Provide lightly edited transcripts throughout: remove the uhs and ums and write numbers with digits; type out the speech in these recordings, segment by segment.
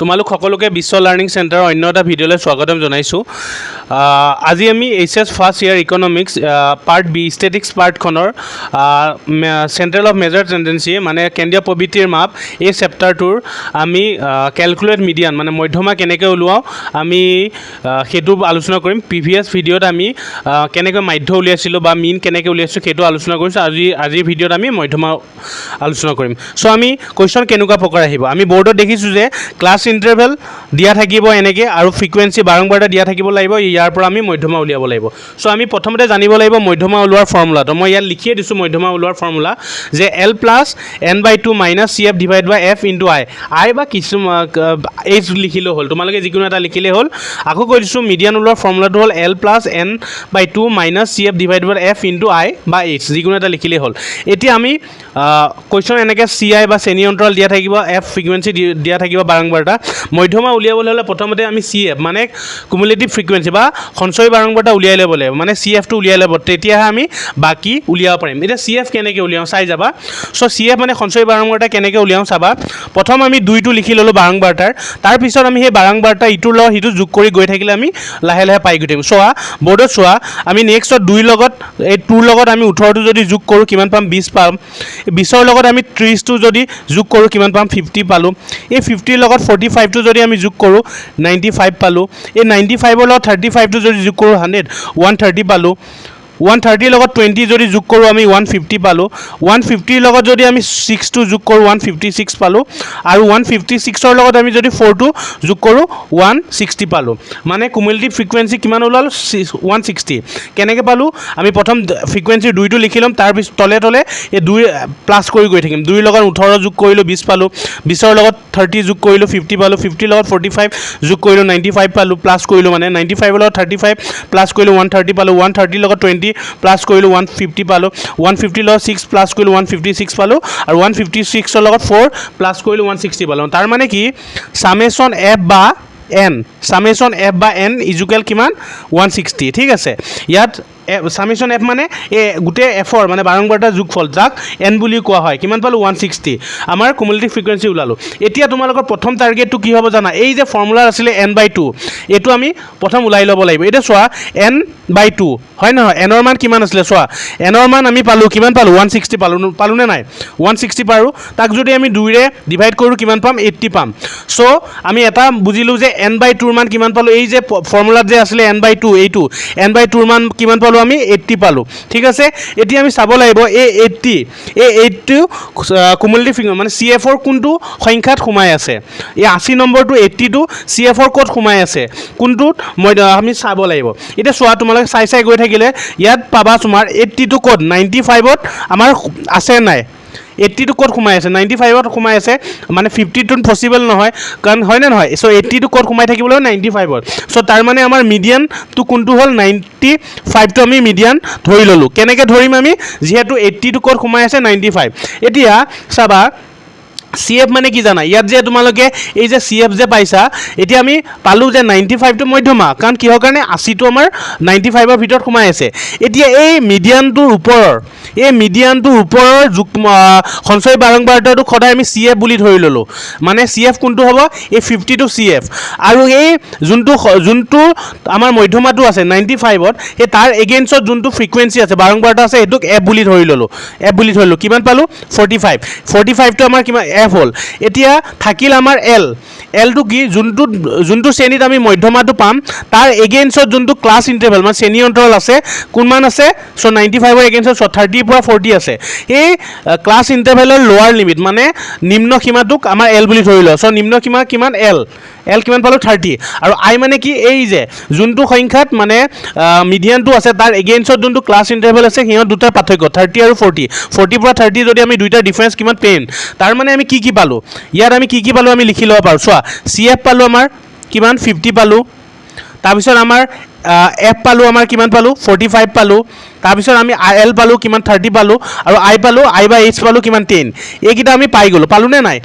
তোমালোক সকলোকে বিশ্ব লাৰ্ণিং চেণ্টাৰৰ অন্য এটা ভিডিঅ'লৈ স্বাগতম জনাইছোঁ। আজি আমি HS first year economics part B statistics পাৰ্টখনৰ চেণ্ট্ৰেল অফ মেজৰ টেণ্ডেঞ্চি মানে কেন্দ্ৰীয় প্ৰবৃত্তিৰ মাপ এই চেপ্টাৰটোৰ আমি কেলকুলেট মিডিয়ান মানে মধ্যমা কেনেকৈ ওলোৱাওঁ আমি সেইটো আলোচনা কৰিম। প্ৰিভিয়াছ ভিডিঅ'ত আমি কেনেকৈ মাধ্য উলিয়াইছিলোঁ বা মিন কেনেকৈ উলিয়াইছোঁ সেইটো আলোচনা কৰিছোঁ। আজিৰ ভিডিঅ'ত আমি মধ্যমা আলোচনা কৰিম। চ' আমি কুৱেশ্যন কেনেকুৱা প্ৰকাৰ আহিব, আমি বৰ্ডত দেখিছোঁ যে ক্লাছ ইণ্টাৰভেল দিয়া থাকিব এনেকৈ আৰু ফ্ৰিকুৱেঞ্চি বাৰম্বাৰতে দিয়া থাকিব লাগিব। ইয়াৰ পৰা আমি মধ্যমা উলিয়াব লাগিব। চ' আমি প্ৰথমতে জানিব লাগিব মধ্যমা ওলোৱাৰ ফৰ্মুলাটো। মই ইয়াত লিখিয়ে দিছোঁ মধ্যমা ওলোৱাৰ ফৰ্মুলা যে L plus n/2 minus CF divide by F into I বা কিছু এইচ লিখিলেও হ'ল, তোমালোকে যিকোনো এটা লিখিলেই হ'ল। আকৌ কৈ দিছোঁ মিডিয়ান ওলোৱাৰ ফৰ্মুলাটো হ'ল L plus n/2 minus CF divide by F into I বা এইচ, যিকোনো এটা লিখিলেই হ'ল। এতিয়া আমি কুৱেশ্যন এনেকৈ CI বা শ্ৰেণী অন্তৰাল দিয়া থাকিব, F ফ্ৰিকুৱেঞ্চি দিয়া থাকিব বাৰম্বাৰতা। মধ্যমা উলিয়াবলৈ হ'লে প্ৰথমতে আমি CF মানে কুমুলেটিভ ফ্ৰিকুৱেঞ্চি বা সঞ্চয় বাৰম্বাৰতা উলিয়াই ল'ব লাগিব, মানে CFটো উলিয়াই ল'ব, তেতিয়াহে আমি বাকী উলিয়াব পাৰিম। এতিয়া CF কেনেকৈ উলিয়াওঁ চাই যাবা। চ' CF মানে সঞ্চয় বাৰম্বাৰতা কেনেকৈ উলিয়াওঁ চাবা। প্ৰথম আমি 2টো লিখি ল'লোঁ বাৰম্বাৰতাৰ, তাৰপিছত আমি সেই বাৰম্বাৰতা ইটোৰ লগত সিটো যোগ কৰি গৈ থাকিলে আমি লাহে লাহে পাই গৈ থাকিম। চোৱা বৰ্ডত চোৱা, আমি নেক্সটত 2ৰ লগত এই 2ৰ লগত আমি 18টো যদি যোগ কৰোঁ কিমান পাম, 20 পাম। 20ৰ লগত আমি 30টো যদি যোগ কৰোঁ কিমান পাম, 50 পালোঁ। এই 50ৰ লগত 45টো যদি আমি যোগ কৰোঁ 95 পালোঁ। এই 95ৰ লগত 35টো যদি যোগ কৰোঁ 130 পালোঁ। 130ৰ লগত 20 যদি যোগ কৰোঁ আমি 150 পালোঁ। 150ৰ লগত যদি আমি 6টো যোগ কৰোঁ 156 পালোঁ। আৰু 156ৰ লগত আমি যদি 4টো যোগ কৰোঁ 160 পালোঁ। মানে কুমুলেটিভ ফ্ৰিকুৱেঞ্চি কিমান ওলাল, 160। কেনেকৈ পালোঁ, আমি প্ৰথম ফ্ৰিকুৱেঞ্চিৰ 2টো লিখি ল'ম, তাৰপিছত তলে তলে এই 2 প্লাছ কৰি গৈ থাকিম। 2ৰ লগত 18 যোগ কৰিলোঁ 20 পালোঁ। 20ৰ লগত 30 যোগ কৰিলোঁ 50 পালোঁ। 50ৰ লগত 45 যোগ কৰিলোঁ 95 পালোঁ, প্লাছ কৰিলোঁ মানে 95ৰ লগত 35 প্লাছ কৰিলোঁ 130 পালোঁ। 130ৰ লগত 20 প্লাছ কৰিলোঁ 150 পালোঁ। 150ৰ লগত 6 প্লাছ কৰিলোঁ 156 পালোঁ। আৰু 156ৰ লগত 4 প্লাছ কৰিলোঁ 160 পালোঁ। তাৰ মানে কি ছামেশ্যন F বা N ইজুকেল কিমান 160, ঠিক আছে। ইয়াত ছামেশ্যন F মানে এই গোটেই Fৰ মানে বাৰম্বাৰতাৰ যোগফল, যাক N বুলি কোৱা হয়। কিমান পালোঁ 160, আমাৰ কুমুলেটিভ ফ্ৰিকুৱেঞ্চি ওলালোঁ। এতিয়া তোমালোকৰ প্ৰথম টাৰ্গেটটো কি হ'ব জানা, এই যে ফৰ্মুলা আছিলে n/2 এইটো আমি প্ৰথম ওলাই ল'ব লাগিব। এতিয়া চোৱা n/2 হয় নহয়, এনৰ মান কিমান আছিলে চোৱা, এনৰ মান আমি পালোঁ কিমান পালোঁ 160 পালোঁনে নাই, 160 পাৰোঁ। তাক যদি আমি 2ৰে ডিভাইড কৰোঁ কিমান পাম, 80 পাম। চ' আমি এটা বুজিলোঁ যে n/2ৰ মান কিমান পালোঁ, এই যে ফৰ্মুলাত যে আছিলে n/2 এইটো n/2ৰ মান কিমান পালোঁ আমি 80 পালোঁ, ঠিক আছে। এতিয়া আমি চাব লাগিব এই 80 কুমুলেটিভ মানে CFৰ কোনটো সংখ্যাত সোমাই আছে। এই 80 নম্বৰটো 80টো CFৰ ক'ত সোমাই আছে, কোনটোত আমি চাব লাগিব। এতিয়া চোৱা তোমালোকে চাই গৈ থাকিলে ইয়াত পাবা তোমাৰ 80টো ক'ত 95ত আমাৰ আছে নাই, 80টো ক'ত সোমাই আছে 95ত সোমাই আছে, মানে 50টোত পচিবল নহয়, কাৰণ হয়নে নহয়। চ' 80টো ক'ত সোমাই থাকিব লাগিব 95ত। চ' তাৰ মানে আমাৰ মিডিয়ানটো কোনটো হ'ল 95টো আমি মিডিয়ান ধৰি ল'লোঁ। কেনেকৈ ধৰিম আমি, যিহেতু 80টো ক'ত সোমাই আছে 95। এতিয়া চাবা CF মানে কি জানা, ইয়াত যে তোমালোকে এই যে CF যে পাইছা, এতিয়া আমি পালোঁ যে 95টো মধ্যমা, কাৰণ কিহৰ কাৰণে 80টো আমাৰ 95ৰ ভিতৰত সোমাই আছে। এতিয়া এই মিডিয়ানটোৰ ওপৰৰ সঞ্চয় বাৰম্বাৰতাটোক সদায় আমি CF বুলি ধৰি ল'লোঁ। মানে CF কোনটো হ'ব, এই 50টো CF, আৰু এই যোনটো আমাৰ মধ্যমাটো আছে 95ত, সেই তাৰ এগেইনষ্টত যোনটো ফ্ৰিকুৱেঞ্চি আছে বাৰম্বাৰতা আছে সেইটোক F বুলি ধৰি ল'লোঁ। কিমান পালোঁ 45টো আমাৰ কিমান F হ'ল। এতিয়া থাকিল আমাৰ Lটো কি, যোনটো শ্ৰেণীত আমি মধ্যমাটো পাম তাৰ এগেইনষ্টত যোনটো ক্লাছ ইণ্টাৰভেল মানে শ্ৰেণী অন্তৰাল আছে কোনমান আছে, চ' 95ৰ এগেইনষ্টত 30ৰ পৰা 40 আছে। এই ক্লাছ ইণ্টাৰভেলৰ লোৱাৰ লিমিট মানে নিম্ন সীমাটোক আমাৰ L বুলি ধৰি লওঁ। চ' নিম্ন সীমা কিমান L কিমান পালোঁ 30। আৰু I মানে কি, এই যে যোনটো সংখ্যাত মানে মিডিয়ানটো আছে তাৰ এগেইনষ্টত যোনটো ক্লাছ ইণ্টাৰভেল আছে সিহঁত দুটাৰ পাৰ্থক্য 30 আৰু 40 পৰা 30 যদি আমি দুইটাৰ ডিফাৰেঞ্চ কিমান 10, তাৰ মানে আমি কি পালোঁ, ইয়াত আমি কি পালোঁ আমি লিখি ল'ব পাৰোঁ। চোৱা CF পালোঁ আমাৰ কিমান 50 পালোঁ, তাৰপিছত আমাৰ F পালোঁ আমাৰ কিমান পালোঁ 45 পালোঁ, তাৰপিছত আমি L পালোঁ কিমান 30 পালোঁ, আৰু I বা H পালোঁ কিমান 10। এইকেইটা আমি পাই গ'লোঁ, পালোঁনে নাই।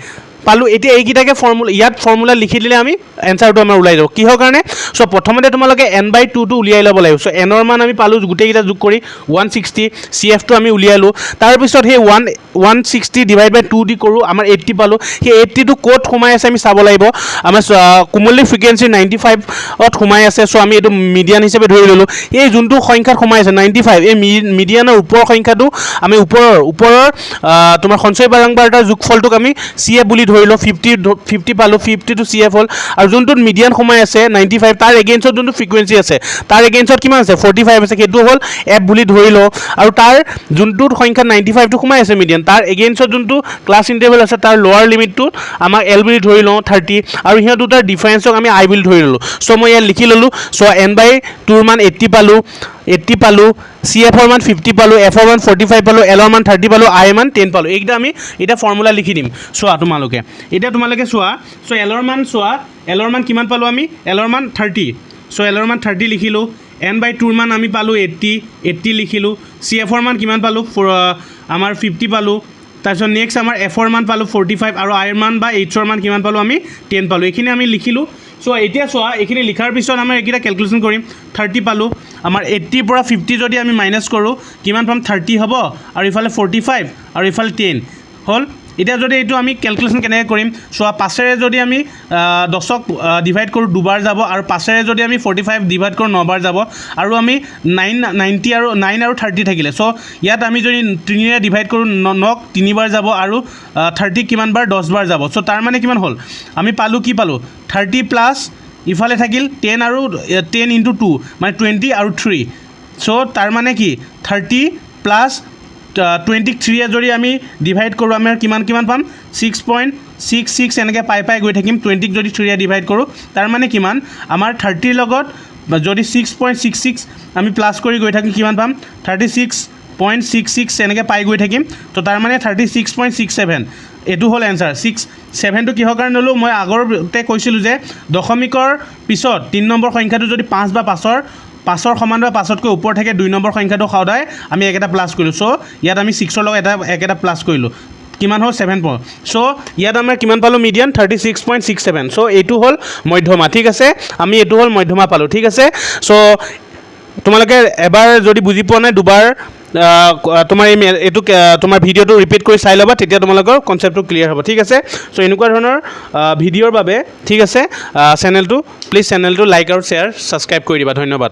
পালোঁ এতিয়া এইকেইটাকে ফৰ্মুলা ইয়াত ফৰ্মুলা লিখি দিলে আমি এনচাৰটো আমাৰ ওলাই যাব কিহৰ কাৰণে চ' প্ৰথমতে তোমালোকে n/2টো উলিয়াই ল'ব লাগিব চ' এনৰ মান আমি পালোঁ গোটেইকেইটা যোগ কৰি 160 CFটো আমি উলিয়ালোঁ তাৰপিছত সেই 160 ডিভাইড বাই 2 দি কৰোঁ আমাৰ 80 পালোঁ সেই 80টো ক'ত সোমাই আছে আমি চাব লাগিব আমাৰ কুমুলেটিভ ফ্ৰিকুৱেঞ্চি 95ত সোমাই আছে চ' আমি এইটো মিডিয়ান হিচাপে ধৰি ল'লোঁ এই যোনটো সংখ্যাত সোমাই আছে 95 এই মিডিয়ানৰ ওপৰৰ সংখ্যাটো আমি ওপৰৰ তোমাৰ সঞ্চয় বাৰম্বাৰতাৰ যোগফলটোক আমি CF বুলি ধৰি লওঁ 50 পালোঁ 50টো CF হ'ল আৰু যোনটোত মিডিয়ান সোমাই আছে 95 তাৰ এগেইনষ্টত যোনটো ফ্ৰিকুৱেঞ্চি আছে তাৰ এগেইনষ্টত কিমান আছে 45 আছে সেইটো হ'ল F বুলি ধৰি লওঁ আৰু তাৰ যোনটোত সংখ্যাত 95টো সোমাই আছে মিডিয়ান তাৰ এগেইনষ্টত যোনটো ক্লাছ ইণ্টাৰভেল আছে তাৰ লোৱাৰ লিমিটটো আমাক L বুলি ধৰি লওঁ 30 আৰু সিহঁত দুটাৰ ডিফাৰেঞ্চক আমি I বুলি ধৰি ল'লোঁ চ' মই ইয়াত লিখি ল'লোঁ চ' n/2ৰ মান 80 পালোঁ CFৰ মান 50 পালোঁ Fৰ মান 45 পালোঁ Lৰ মান 30 পালোঁ I মান 10 পালোঁ এইকেইটা আমি এতিয়া ফৰ্মুলা লিখি দিম চোৱা তোমালোকে চোৱা চ' Lৰ মান কিমান পালোঁ আমি Lৰ মান 30 চ' Lৰ মান 30 লিখিলোঁ n/2ৰ মান আমি পালোঁ 80 লিখিলোঁ CFৰ মান কিমান পালোঁ আমাৰ 50 পালোঁ তাৰপিছত নেক্সট আমাৰ Fৰ মান পালোঁ 45 আৰু Iৰ মান বা Hৰ মান কিমান পালোঁ আমি 10 পালোঁ এইখিনি আমি লিখিলোঁ চ' এতিয়া চোৱা এইখিনি লিখাৰ পিছত আমাৰ এইকেইটা কেলকুলেশ্যন কৰিম 30 পালোঁ আমাৰ 80ৰ পৰা 50 যদি আমি মাইনাছ কৰোঁ কিমান পাম 30 হ'ব আৰু ইফালে 45 আৰু ইফালে 10 হ'ল এতিয়া যদি এইটো আমি কেলকুলেশ্যন কেনেকৈ কৰিম চোৱা 5ৰে যদি আমি 10ক ডিভাইড কৰোঁ দুবাৰ যাব আৰু 5ৰে যদি আমি 45 ডিভাইড কৰোঁ 9বাৰ যাব আৰু আমি 9 আৰু 30 থাকিলে চ' ইয়াত আমি যদি 3ৰে ডিভাইড কৰোঁ 9ক 3বাৰ যাব আৰু 30 কিমান বাৰ 10বাৰ যাব চ' তাৰ মানে কিমান হ'ল আমি পালোঁ 30 প্লাছ ইফালে থাকিল 10 আৰু 10 × 2 মানে 20 আৰু 3 চ' তাৰ মানে কি 30 প্লাছ 23 যদি আমি ডিভাইড কৰোঁ আমি কিমান পাম 6.66 এনেকৈ পাই গৈ থাকিম 20ক যদি 3ৰে ডিভাইড কৰোঁ তাৰ মানে কিমান আমাৰ 30ৰ লগত যদি 6.66 আমি প্লাছ কৰি গৈ থাকিম কিমান পাম 36.66 এনেকৈ পাই গৈ থাকিম তো তাৰ মানে 36.67 এইটো হ'ল এনচাৰ 7টো কিহৰ কাৰণে ল'লোঁ মই আগতে কৈছিলোঁ যে দশমিকৰ পিছত 3 নম্বৰ সংখ্যাটো যদি 5 বা 5ৰ সমান বা 5তকৈ ওপৰ থাকে 2 নম্বৰ সংখ্যাটো সদায় আমি একেটা প্লাছ কৰিলোঁ চ' ইয়াত আমি 6ৰ লগত একেটা প্লাছ কৰিলোঁ কিমান হ'ল 7 পাওঁ চ' ইয়াত আমাৰ কিমান পালোঁ মিডিয়ান 36.67 চ' এইটো হ'ল মধ্যমা ঠিক আছে আমি এইটো হ'ল মধ্যমা পালোঁ ঠিক আছে চ' তোমালোকে এবাৰ যদি বুজি পোৱা নাই দুবাৰ তোমাৰ এইটো তোমাৰ ভিডিঅ'টো ৰিপিট কৰি চাই ল'বা তেতিয়া তোমালোকৰ কনচেপ্টটো ক্লিয়াৰ হ'ব ঠিক আছে চ' এনেকুৱা ধৰণৰ ভিডিঅ'ৰ বাবে ঠিক আছে প্লিজ চেনেলটো লাইক আৰু শ্বেয়াৰ ছাবস্ক্ৰাইব কৰি দিবা ধন্যবাদ